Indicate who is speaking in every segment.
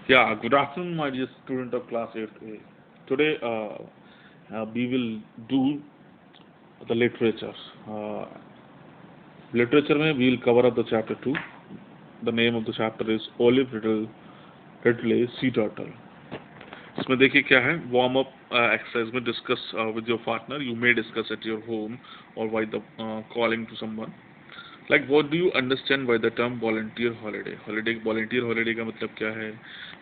Speaker 1: Yeah, good afternoon, my dear student of class 8A. Today, we will do the literature. Uh, literature में we will cover up the chapter 2. The name of the chapter is Olive Ridley Sea Turtle. इसमें देखिए क्या है warm up exercise में discuss with your partner you may discuss at your home और by the calling to someone like what do you understand by the term volunteer holiday holiday volunteer holiday का मतलब क्या है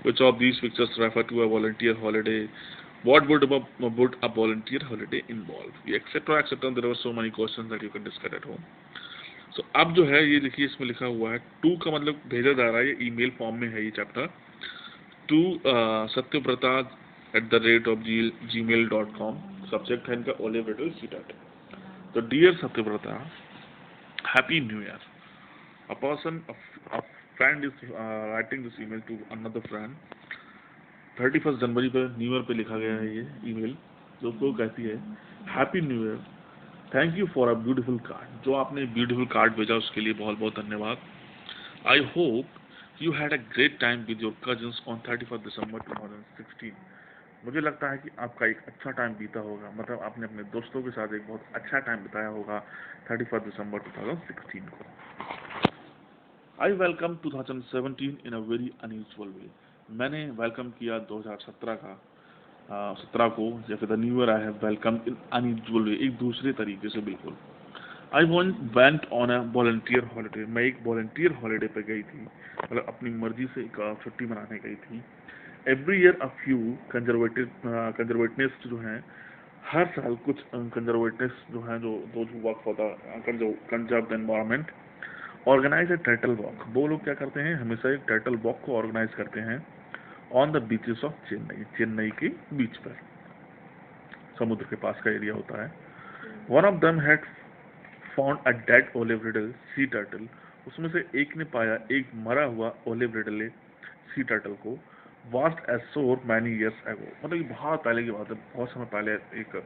Speaker 1: which of these pictures refer to a volunteer holiday what would a volunteer holiday involve etc etc there were so many questions that you can discuss at home so अब जो है ये देखिए इसमें लिखा हुआ है टू का मतलब भेजा जा रहा है ये ईमेल फॉर्म में है ये चैप्टर टू सत्यव्रता @gmail.com सब्जेक्ट है इनका ओलिव रिडल सीटेट तो dear Satyavrata happy new year a person a friend is writing this email to another friend 31 जनवरी पे न्यू ईयर पे लिखा गया है ये ईमेल जो उसको कहती है happy new year thank you for a beautiful card जो आपने ब्यूटीफुल कार्ड भेजा उसके लिए बहुत बहुत धन्यवाद I hope you had a great time with your cousins on 31 दिसंबर 2016 मुझे लगता है कि आपका एक अच्छा टाइम बीता होगा मतलब आपने अपने दोस्तों के साथ एक बहुत अच्छा टाइम बिताया होगा 31 दिसंबर 2016 को I welcome 2017 in a very unusual way मैंने वेलकम किया 2017 का 17 को या फिर the new year I have welcome in unusual way एक दूसरे तरीके से बिल्कुल I went on a volunteer holiday मैं एक वॉलंटियर हॉलीडे पे गई थी मतलब अपनी मर्जी से एक छुट्टी मनाने गई थी every year a few conservatives जो हैं हर साल कुछ कंजर्वेटिव्स जो हैं जो work for the conserve the environment organize a turtle walk वो लोग क्या करते हैं हमेशा एक टर्टल वॉक को ऑर्गेनाइज करते हैं on the beaches of Chennai के बीच पर समुद्र के पास का एरिया होता है one of them had found a dead olive riddle sea turtle उसमें से एक ने पाया एक मरा हुआ ओलिव रिडल सी टर्टल को वास्ट एज सोर मैनी ईयर्स एगो मतलब ये बहुत पहले की बात है बहुत समय पहले एक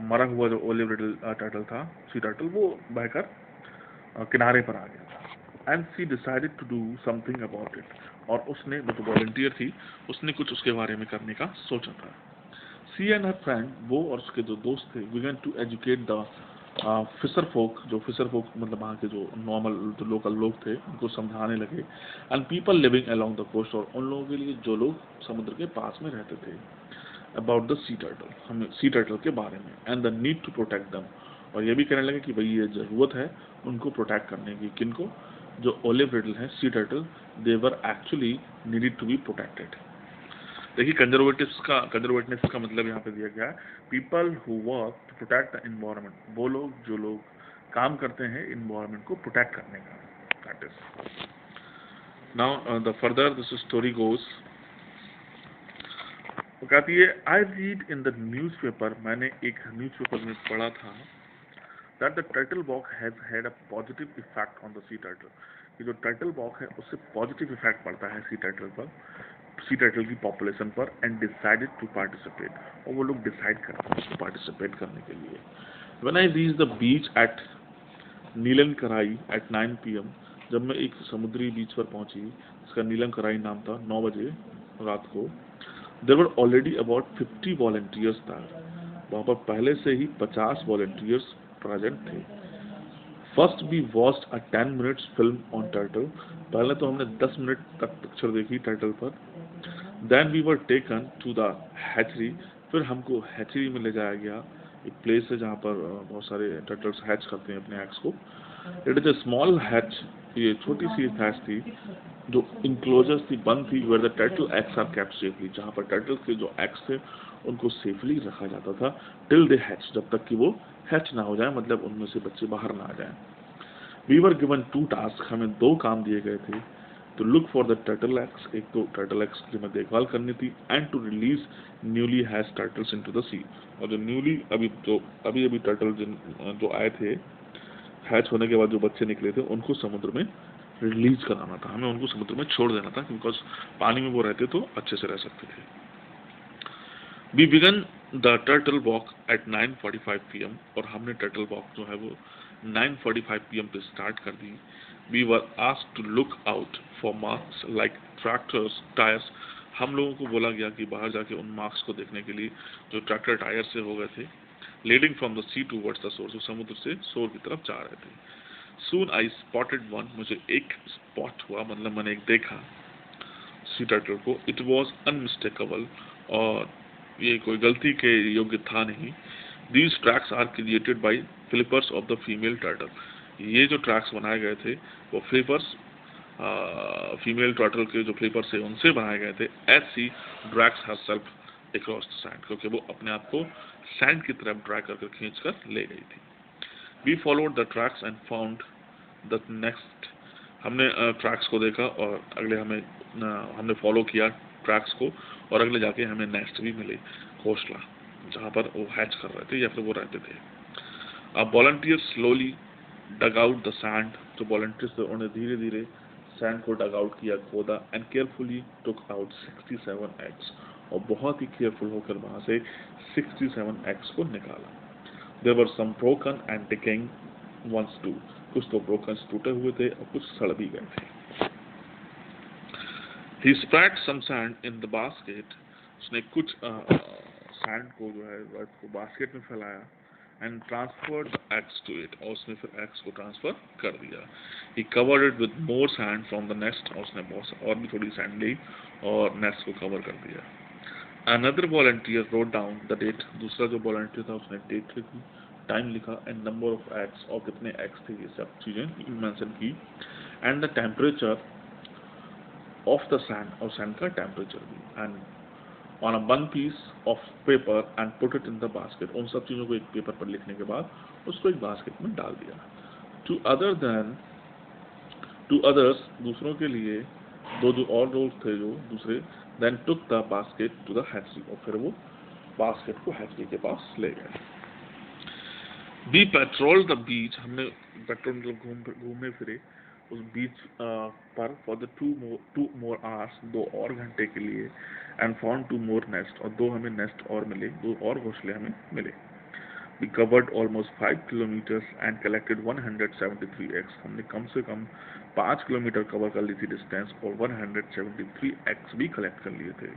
Speaker 1: मरा हुआ जो ओलिव रिडल टर्टल था सी टर्टल वो बहकर किनारे पर आ गया था and she decided to do something about it और उसने वो तो वॉलंटियर थी उसने कुछ उसके बारे में करने का सोचा था सी एंड हर फ्रेंड वो और उसके जो दोस्त थे began to educate the fisher folk मतलब वहाँ के जो नॉर्मल जो लोकल लोग थे उनको समझाने लगे and people living along the coast और उन लोगों के लिए जो लोग समुद्र के पास में रहते थे अबाउट द सी टर्टल हमें सी टर्टल के बारे में and the need to protect them और ये भी कहने लगे कि भाई ये ज़रूरत है उनको प्रोटेक्ट करने की किनको जो ओलिव रिडल है sea turtle they were actually needed to be protected देखिए कंजर्वेटिव्स का मतलब यहाँ पे दिया गया है people who work to protect the environment वो लोग जो लोग काम करते हैं इन्वायरमेंट को प्रोटेक्ट करने का that is now the further this story goes वो कहती है I read in the newspaper मैंने एक न्यूज़पेपर में पढ़ा था that the turtle walk has had a positive effect on the sea turtle कि जो टर्टल वॉक है उससे पॉजिटिव इफेक्ट पड़ता है सी टर्टल की पॉपुलेशन पर एंड डिसाइडेड टू पार्टिसिपेट और वो लोग डिसाइड करते हैं पार्टिसिपेट करने के लिए when I reach the beach at Neelankarai at 9 PM जब मैं एक समुद्री बीच पर पहुंची जिसका नीलम कराई नाम था 9 बजे रात को there were already about 50 volunteers था वहाँ पर पहले से ही 50 वॉलंटियर्स प्रेजेंट थे first we watched a 10 minutes film on turtle पहले तो हमने 10 मिनट तक पिक्चर देखी टर्टल पर then we were taken to the hatchery फिर हमको हैचरी में ले जाया गया एक प्लेस है जहाँ पर बहुत सारे टर्टल्स हैच करते हैं अपने एग्स को it is a small hatch ये छोटी सी हैच थी जो इंक्लोजर्स थी बंद थी where the turtle eggs are kept safely जहाँ पर टर्टल के जो एग्स थे उनको सेफली रखा जाता था टिल दे हैच जब तक कि वो हैच ना हो जाए मतलब उनमें से बच्चे बाहर ना आ जाएं वी वर गिवन 2 टास्क हमें 2 काम दिए गए थे to look for the turtle eggs एक तो टर्टल एग्स की हमें देखभाल करनी थी and to release newly hatch turtles into the sea और जो न्यूली अभी टर्टल जो आए थे हैच होने के बाद जो बच्चे निकले थे उनको समुद्र में रिलीज कराना था हमें उनको समुद्र में छोड़ देना था बिकॉज पानी में वो रहते तो अच्छे से रह सकते थे we began the turtle walk at 9:45 PM और हमने टर्टल वॉक जो है वो 9:45 PM पे स्टार्ट कर दी we were asked to look out for marks like tractors tyres हम लोगों को बोला गया कि बाहर जाके उन मार्क्स को देखने के लिए जो ट्रैक्टर टायर से हो गए थे, leading from the sea towards the shore, जो समुद्र से सोर की तरफ जा रहे थे। सून आई स्पॉटेड वन, मुझे एक स्पॉट हुआ, मतलब मैंने एक देखा सी टर्टल को। इट वॉज अनमिस्टेकेबल, और ये कोई गलती के योग्य था नहीं। These tracks are created by flippers of the female turtle. ये जो ट्रैक्स बनाए गए थे वो फ्लिपर्स, फीमेल टर्टल के जो फ्लिपर्स है उनसे बनाए गए थे। As she drags herself across the sand, क्योंकि वो अपने आप को सैंड की तरफ ड्रैग करके खींच कर ले गई थी। We followed the tracks and found the nest. हमने ट्रैक्स को देखा और अगले हमने फॉलो किया ट्रैक्स को, और अगले जाके हमें नेक्स्ट भी मिले, घोंसला, जहाँ पर वो हैच कर रहे थे या फिर वो रहते थे। अब volunteer slowly dug out the sand, जो वॉलंटियर्स थे उन्होंने धीरे धीरे सैंड को डग आउट किया, खोदा, and carefully took out 67 eggs, और बहुत ही केयरफुल होकर वहां से 67 एग्स को निकाला। There were some broken and decaying ones too, कुछ तो ब्रोकन टूटे हुए थे और कुछ सड़ भी गए थे। He spread some sand in the basket, उसने कुछ सैंड को जो है उसको बास्केट में फैलाया, and transferred the eggs to it, और उसने फिर एग्स को ट्रांसफर कर दिया। He covered it with more sand from the nest, और उसने बहुत और भी थोड़ी सैंड ली और नेस्ट को कवर कर दिया। Another volunteer wrote down the date, दूसरा जो वॉलंटियर था उसने डेट लिखी, टाइम लिखा, एंड नंबर ऑफ एग्स, और कितने एग्स थे, ये सब चीजें मेंशन की, and the temperature of the sand, और सैंड का टेम्परेचर भी, and on a one piece of paper and put it in the basket. उन सब चीजों को एक पेपर पर लिखने के बाद उसको एक बास्केट में डाल दिया। टू अदर्स, दूसरों के लिए, दो जो और रोल्स थे जो दूसरे, then took the basket to the hatchery, और फिर वो बास्केट को हैचरी के पास ले गए। वी पेट्रोल द बीच, हमने पेट्रोल मतलब घूमे फिरे उस बीच पर for the two more hours, 2 और घंटे के लिए, एंड फाउंड 2 more नेस्ट, और 2 हमें नेस्ट और मिले, 2 और घोंसले हमें मिले। We covered almost 5 kilometres and collected 173 eggs, हमने कम से कम 5 किलोमीटर कवर कर ली थी डिस्टेंस, और 173 एग्स भी कलेक्ट कर लिए थे।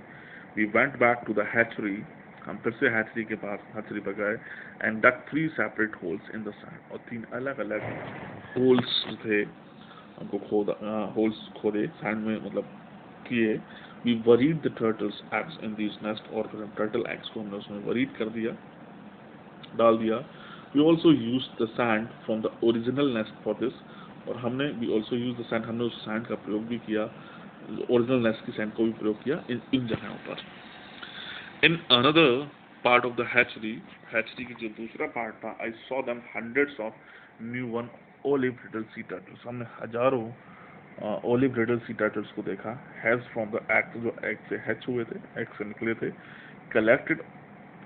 Speaker 1: We went back to the hatchery, हम फिर से हैचरी के पास हैचरी पर गए, and dug 3 separate holes in the sand, और 3 अलग अलग होल्स थे, हमको होल्स खोदे सैंड में, मतलब किए। We buried the turtles eggs in this nest, और फिर टर्टल एग्स को हमने उसमें वरीड कर दिया, डाल दिया। We also use the sand from the original nest for this, और हमने we also use the sand, हमने उस सैंड का प्रयोग भी किया, ओरिजिनल नेस्ट की सैंड को भी प्रयोग किया इन जगहों पर। In another part of the hatchery की जो दूसरा पार्ट था, I saw them hundreds of new one olive riddle C turtles, हमने हजारों ओलिव रिडल सी टर्टल्स को देखा। हैज फ्रॉम द एग, जो एग से हैच हुए थे, एग से निकले थे, कलेक्टेड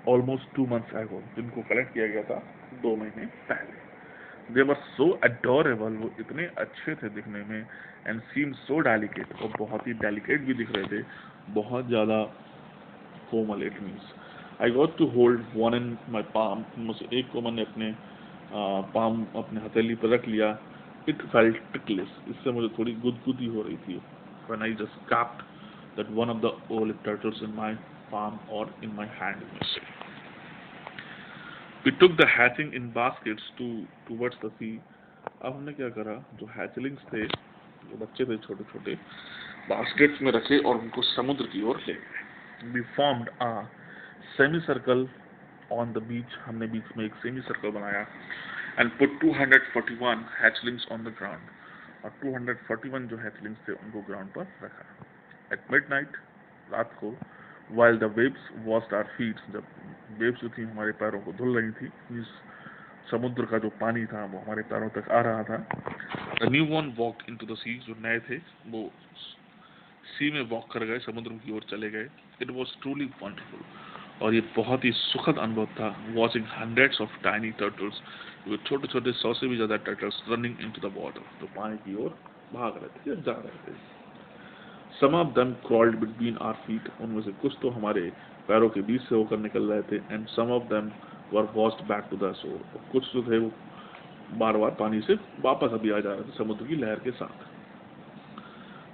Speaker 1: ऑलमोस्ट 2 months ago, जिनको कलेक्ट किया गया था 2 महीने पहले। दे वर सो अडोरेबल, वो इतने अच्छे थे दिखने में, एंड सीम सो डेलिकेट, और बहुत ही डेलिकेट भी दिख रहे थे, बहुत ज़्यादा कोमल। It means I got to hold one in my palm, मुझे एक को मैंने अपने पाम, अपने हथेली पर रख लिया। इट फेल्ट टिकलिस, इससे मुझे थोड़ी गुदगुदी हो रही थी। When I just kept that one of the olive turtles in my palm or in my hand, you may say. We took the hatching in baskets towards the sea. अब हमने क्या करा, जो हैचलिंग्स थे, जो बच्चे थे छोटे छोटे, बास्केट्स में रखे और उनको समुद्र की ओर ले गए। We formed a semicircle on the beach, हमने बीच में एक सेमी सर्कल बनाया, and put 241 hatchlings on the ground, और 241 जो हैचलिंग्स थे उनको ग्राउंड पर रखा। At midnight, रात को, while the waves washed our feet, जब वेव्स जो थी हमारे पैरों को धुल रही थी, इस समुद्र का जो पानी था वो हमारे पैरों तक आ रहा था। The newborn walked into the sea, जो नए थे वो सी में वॉक कर गए, समुद्र की ओर चले गए। It was truly wonderful, और ये बहुत ही सुखद अनुभव था। Watching hundreds of tiny turtles, वो छोटे छोटे 100 से भी ज्यादा turtles running into the water, जो पानी की ओर भाग रहे थे, जा रहे थे। Some of them crawled between our feet, उनमें से कुछ तो हमारे पैरों के बीच से होकर निकल रहे थे, and some of them were washed back to the shore, कुछ जो थे वो बार बार पानी से वापस अभी आ जा रहे थे समुद्र की लहर के साथ।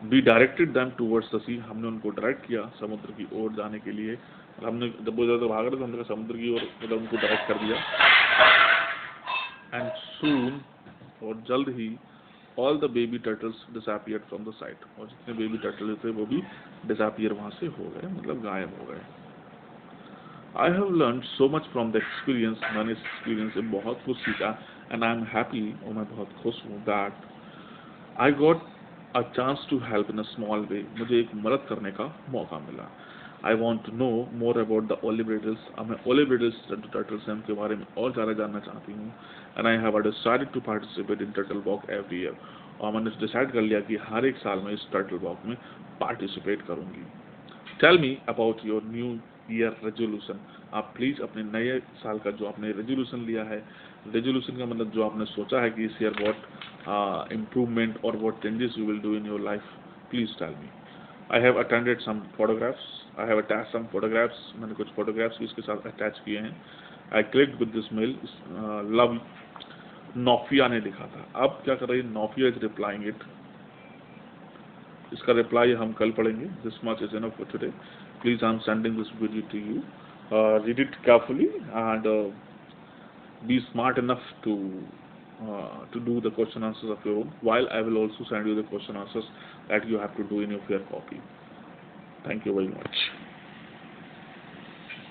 Speaker 1: We directed them towards the sea. हमने उनको डायरेक्ट किया समुद्र की ओर जाने के लिए. हमने जब वो ज़्यादा भाग रहे थे हमने समुद्र की ओर मतलब उनको डायरेक्ट कर दिया. And soon और जल्द ही all the baby turtles disappeared from the sight. और जितने बेबी टर्टल थे वो भी डिसअपियर वहाँ से हो गए, मतलब गायब हो गए. I have learned so much from the experience. मैंने इस एक्सपीरियंस से बहुत कुछ सीखा. And I am happy और मैं बहुत खुश हूँ that I got a chance to help in a small way. मुझे एक मदद करने का मौका मिला. I want to know more about the olive riddles. अब मैं olive riddles turtles के बारे में और ज़्यादा जानना चाहती हूँ. And I have decided to participate in turtle walk every year. और मैंने डिसाइड कर लिया कि हर एक साल में इस turtle walk में पार्टिसिपेट करूँगी. Tell me about your new year resolution. आप प्लीज़ अपने नए साल का जो आपने रेजोल्यूशन लिया है, रेजोल्यूशन का मतलब जो आपने सोचा है कि इस ईयर व्हाट इम्प्रूवमेंट और what changes you will do in your life, please tell me. I have attended some photographs. I have attached some photographs. मैंने कुछ photographs भी इसके साथ attach किए हैं. I clicked with this mail. Love नोफिया ने लिखा था. अब क्या कर रही है नोफिया इज रिप्लाइंग इट. इसका रिप्लाई हम कल पढ़ेंगे. This much is enough for today. Please, I am sending this video to you. Read it carefully and be smart enough to do the question answers of your own. While I will also send you the question answers that you have to do in your copy. Thank you very much.